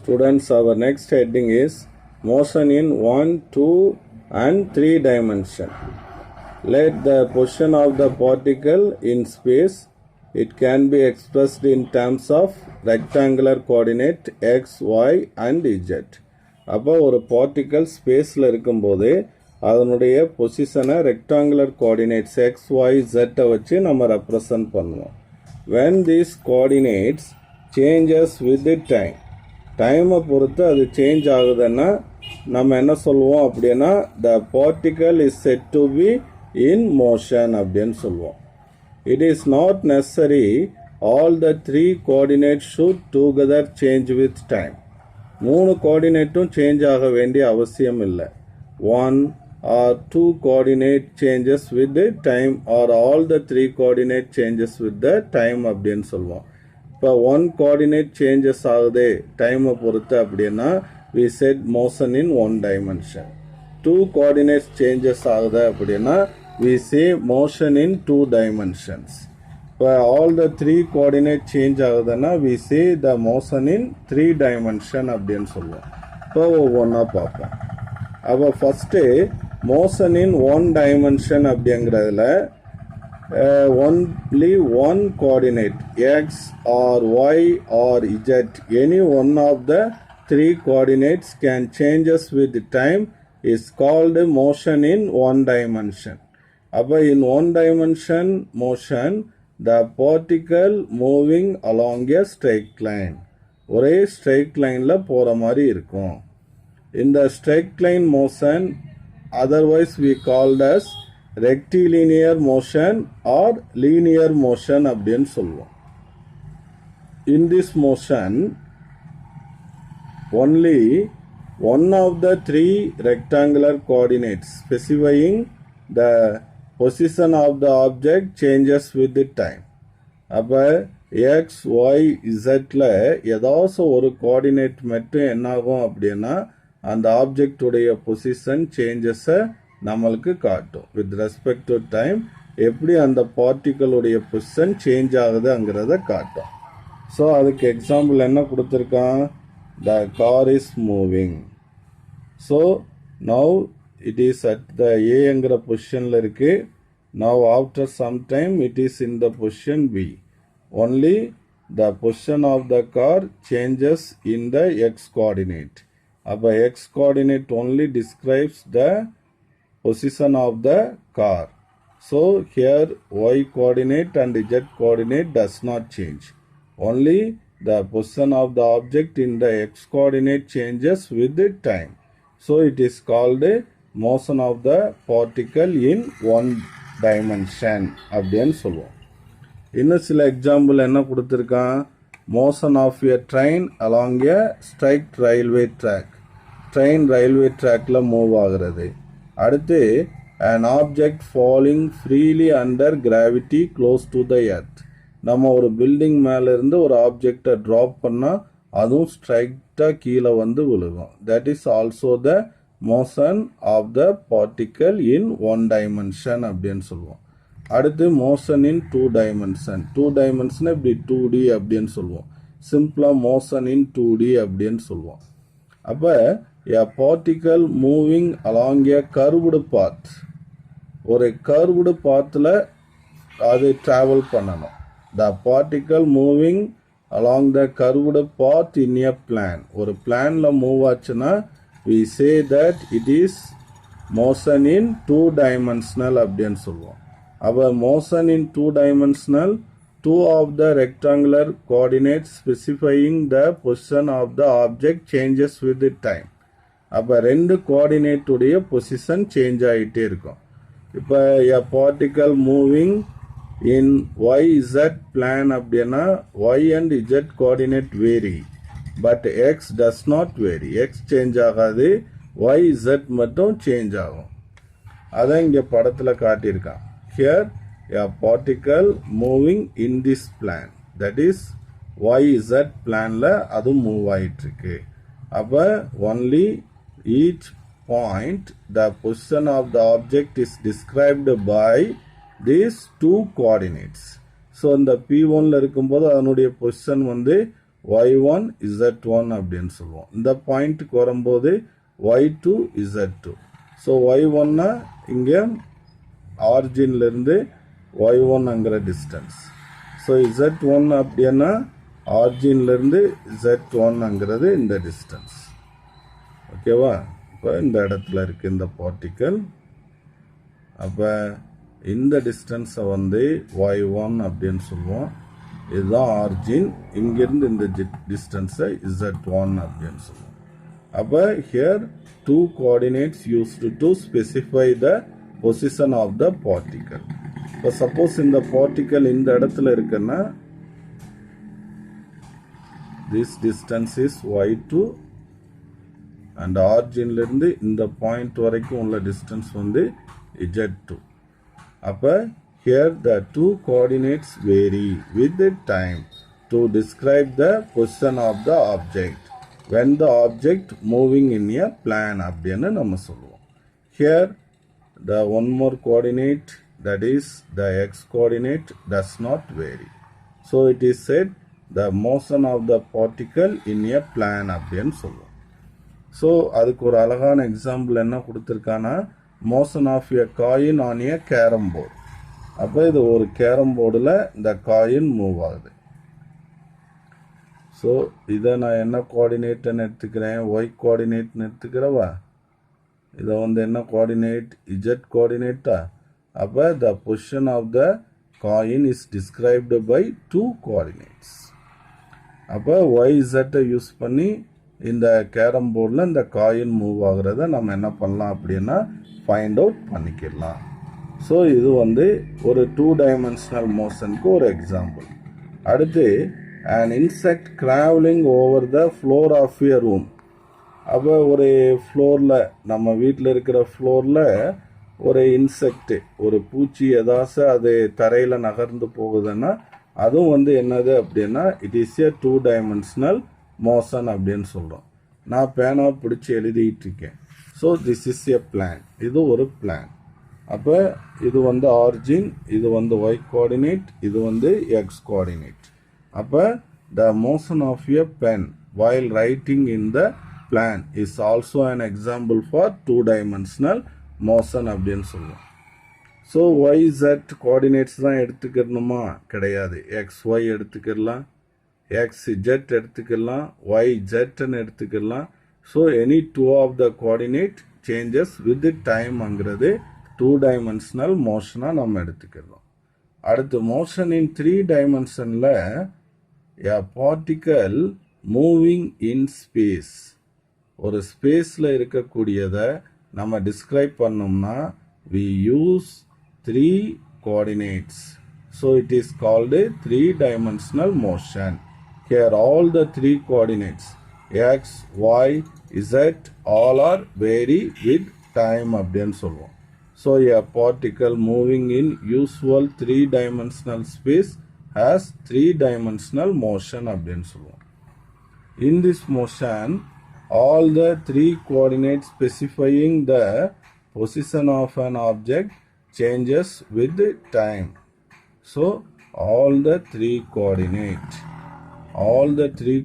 Students, our next heading is motion in 1, 2 and 3 dimension. Let the position of the particle in space, it can be expressed in terms of rectangular coordinate x, y and z. அப்போ ஒரு particle ஸ்பேஸில் இருக்கும்போது அதனுடைய பொசிஷனை rectangular coordinates X Y ஜெட்டை வச்சு நம்ம represent பண்ணுவோம். when these coordinates changes with the time, டைமை பொறுத்து அது சேஞ்ச் ஆகுதுன்னா நம்ம என்ன சொல்லுவோம் அப்படின்னா the particle is said to be in motion அப்படின்னு சொல்லுவோம். It is not necessary all the three coordinates should together change with time. மூணு கோஆர்டினேட்டும் சேஞ்ச் ஆக வேண்டிய அவசியம் இல்லை. 1 or 2 coordinate changes with the time or all the 3 coordinate changes with the time அப்படின்னு சொல்லுவோம். இப்போ 1 coordinate changes ஆகுது டைமை பொறுத்து அப்படின்னா we said motion in 1 dimension. 2 coordinates changes ஆகுது அப்படின்னா we say motion in 2 dimensions. இப்போ all the 3 coordinate change ஆகுதுன்னா we say the motion in 3 dimension அப்படின்னு சொல்லுவோம். இப்போ ஒவ்வொன்றா பார்ப்போம். அப்போ ஃபஸ்ட்டு motion in 1 dimension அப்படிங்கிறதுல only one coordinate x or y or z, any one of the 3 coordinates can changes with time is called motion in 1 dimension. அப்போ in 1 dimension motion, the particle moving along a straight line, ஒரே straight lineல போகிற மாதிரி இருக்கும். In the straight line motion, otherwise we called as rectilinear motion or linear motion அப்படின்னு சொல்லுவோம். In this motion, only one of the 3 rectangular coordinates specifying the position of the object changes with the time. அப்போ X Y இசட்டில் ஏதாச்சும் ஒரு coordinate மட்டும் என்னாகும் அப்படின்னா அந்த ஆப்ஜெக்டுடைய position சேஞ்சஸை நம்மளுக்கு காட்டும். வித் ரெஸ்பெக்ட் டு டைம் எப்படி அந்த பார்ட்டிகளுடைய பொசிஷன் சேஞ்ச் ஆகுதுங்கிறத காட்டும். ஸோ அதுக்கு எக்ஸாம்பிள் என்ன கொடுத்துருக்கான், the car is moving. So now it is at the ஏங்கிற பொசிஷனில் இருக்குது. Now after some time it is in the position B. Only the position of the car changes in the X coordinate. அப்போ X coordinate only describes the position of the car. So here y coordinate and z coordinate does not change. Only the position of the object in the x coordinate changes with the time. So it is called motion of the particle in 1 dimension அப்படின்னு சொல்லுவோம். இன்னும் சில example என்ன கொடுத்துருக்கான், motion of a train along a straight railway track. Train railway ட்ராக்ல move ஆகிறது. அடுத்து an object falling freely under gravity close to the earth. நம்ம ஒரு பில்டிங் மேலேருந்து ஒரு ஆப்ஜெக்டை ட்ராப் பண்ணால் அதுவும் ஸ்ட்ரைட்டாக கீழே வந்து விழுகும். That is also the motion of the particle in 1 dimension அப்படின்னு சொல்லுவோம். அடுத்து மோஷன் இன் 2 dimension. 2 dimension இப்படி 2D அப்படின்னு சொல்லுவோம். சிம்பிளாக மோஷன் இன் 2D அப்படின்னு சொல்லுவோம். அப்போ a particle moving along a curved path, ஒரு curved pathல அது travel பண்ணணும். The particle moving along the curved path in a plane, ஒரு planeல move ஆச்சுன்னா we say that it is motion in 2 dimensional அப்படின்னு சொல்லுவோம். அப்போ motion in 2 dimensional, 2 of the rectangular coordinates specifying the position of the object changes with the time. அப்போ 2 கோஆர்டினேட்டுடைய position change ஆகிட்டே இருக்கும். இப்போ a particle moving in Y Z plane அப்படின்னா Y and Z coordinate vary, but X does not vary. X change ஆகாது, Y Z மட்டும் change ஆகும். அதான் இங்கே படத்தில் காட்டியிருக்கான். Here a particle moving in this plane, that is Y Z பிளானில் அதுவும் மூவ் ஆகிட்டுருக்கு. அப்போ only each point the position of the object is described by these 2 coordinates. So இந்த P1ல இருக்கும்போது அதனுடைய பொசிஷன் வந்து y1 z1 அப்படின்னு சொல்லுவோம். இந்த பாயிண்ட்டுக்கு வரும்போது y2 z2. ஸோ y1 இங்கே ஆரிஜின்லேருந்து y1ங்கிற டிஸ்டன்ஸ். ஸோ z1 அப்படின்னா ஆரிஜின்லேருந்து z1ங்கிறது இந்த டிஸ்டன்ஸ். ஓகேவா? இப்போ இந்த இடத்துல இருக்குது இந்த பார்ட்டிக்கல். அப்போ இந்த டிஸ்டன்ஸை வந்து y1 அப்படின்னு சொல்லுவோம். இதுதான் ஆரிஜின். இங்கிருந்து இந்த டிஸ்டன்ஸை z1 அப்படின்னு சொல்லுவோம். அப்போ here 2 coordinates used to specify the position of the particle. இப்போ சப்போஸ் இந்த பார்ட்டிக்கல் இந்த இடத்துல இருக்குன்னா this distance is y2 and ஆரிஜின்லேருந்து இந்த பாயிண்ட் வரைக்கும் உள்ள டிஸ்டன்ஸ் வந்து z2. அப்போ here the 2 coordinates vary with the time to describe the position of the object when the object moving in a plane அப்படின்னு நம்ம சொல்லுவோம். Here the one more coordinate, that is the x coordinate, does not vary. So it is said the motion of the particle in a plane அப்படின்னு சொல்லுவோம். So அதுக்கு ஒரு அழகான example என்ன கொடுத்துருக்கான்னா motion of a coin on a carom board. அப்போ இது ஒரு carrom போர்டில் இந்த காயின் மூவ் ஆகுது. ஸோ இதை நான் என்ன கோஆர்டினேட்னு எடுத்துக்கிறேன், ஒய் கோஆர்டினேட்னு எடுத்துக்கிறவா. இதை வந்து என்ன கோஆர்டினேட், இஜெட் கோஆர்டினேட்டா. அப்போ the position of the coin is described by 2 coordinates. அப்போ ஒய் இசட்டை யூஸ் பண்ணி இந்த கேரம் போர்டில் இந்த காயின் மூவ் ஆகுறத நம்ம என்ன பண்ணலாம் அப்படின்னா ஃபைண்ட் அவுட் பண்ணிக்கலாம். ஸோ இது வந்து ஒரு 2 dimensional மோஷனுக்கு ஒரு எக்ஸாம்பிள். அடுத்து an insect crawling over the floor of a room. அப்போ ஒரு ஃப்ளோரில், நம்ம வீட்டில் இருக்கிற ஃப்ளோரில் ஒரு இன்செக்ட், ஒரு பூச்சி ஏதாச்சும் அது தரையில் நகர்ந்து போகுதுன்னா அதுவும் வந்து என்னது அப்படின்னா it is a 2 dimensional motion அப்படின்னு சொல்கிறோம். நான் பேனாவை பிடிச்சி எழுதிட்டு இருக்கேன். So this is a plan. இது ஒரு பிளான். அப்போ இது வந்து ஆரிஜின், இது வந்து ஒய் கோஆர்டினேட், இது வந்து எக்ஸ் கோஆர்டினேட். அப்போ the motion of a pen while writing in the plan is also an example for 2 dimensional motion அப்படின்னு சொல்லுவோம். ஸோ ஒய் ஜெட் கோஆர்டினேட்ஸ் தான் எடுத்துக்கணுமா? கிடையாது. எக்ஸ் ஒய் எடுத்துக்கலாம், எக்ஸ் ஜெட் எடுத்துக்கலாம், ஒய் ஜெட்னு எடுத்துக்கலாம். So any 2 of the coordinate changes with டைம்ங்கிறது 2 dimensional மோஷனாக நம்ம எடுத்துக்கிறோம். அடுத்து மோஷன் இன் 3 dimensionல a particle moving in space. ஒரு ஸ்பேஸில் இருக்கக்கூடியதை நம்ம டிஸ்கிரைப் பண்ணோம்னா we use 3 coordinates. So it is called a 3 dimensional motion. Here all the 3 coordinates x, y, z all are vary with time அப்படின்னு சொல்லுவோம். So a particle moving in usual 3 dimensional space has 3 dimensional motion அப்படின்னு சொல்லுவோம். In this motion, all the 3 coordinates specifying the position of an object changes with time. So all the 3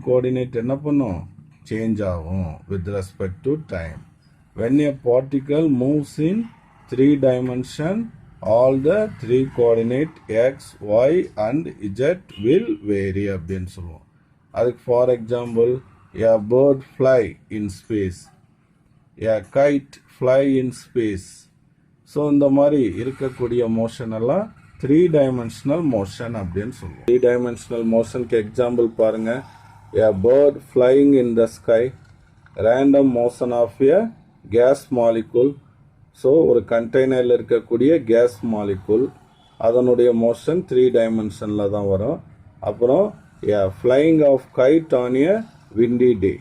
coordinate என்ன பண்ணும்? Change ஆகும் with respect to time. When a particle moves in 3 dimension, all the 3 coordinate x, y and z will vary அப்படின்னு சொல்லுவோம். அதுக்கு for example a bird fly in space, a kite fly in space. So இந்த மாதிரி இருக்கக்கூடிய motion எல்லாம் 3 dimensional motion அப்படின்னு சொல்லுவோம். 3 dimensional மோஷனுக்கு example பாருங்க. a bird flying in the sky, random motion of a gas molecule. So ஒரு கண்டெய்னரில் இருக்கக்கூடிய கேஸ் மாலிகுல், அதனுடைய மோஷன் 3 dimensionல தான் வரும். அப்புறம் flying of kite on a windy day.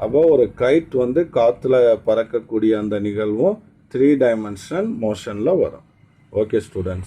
அப்போ ஒரு கைட் வந்து காற்றுல பறக்கக்கூடிய அந்த நிகழ்வும் 3 dimensional மோஷனில் வரும். Okay students.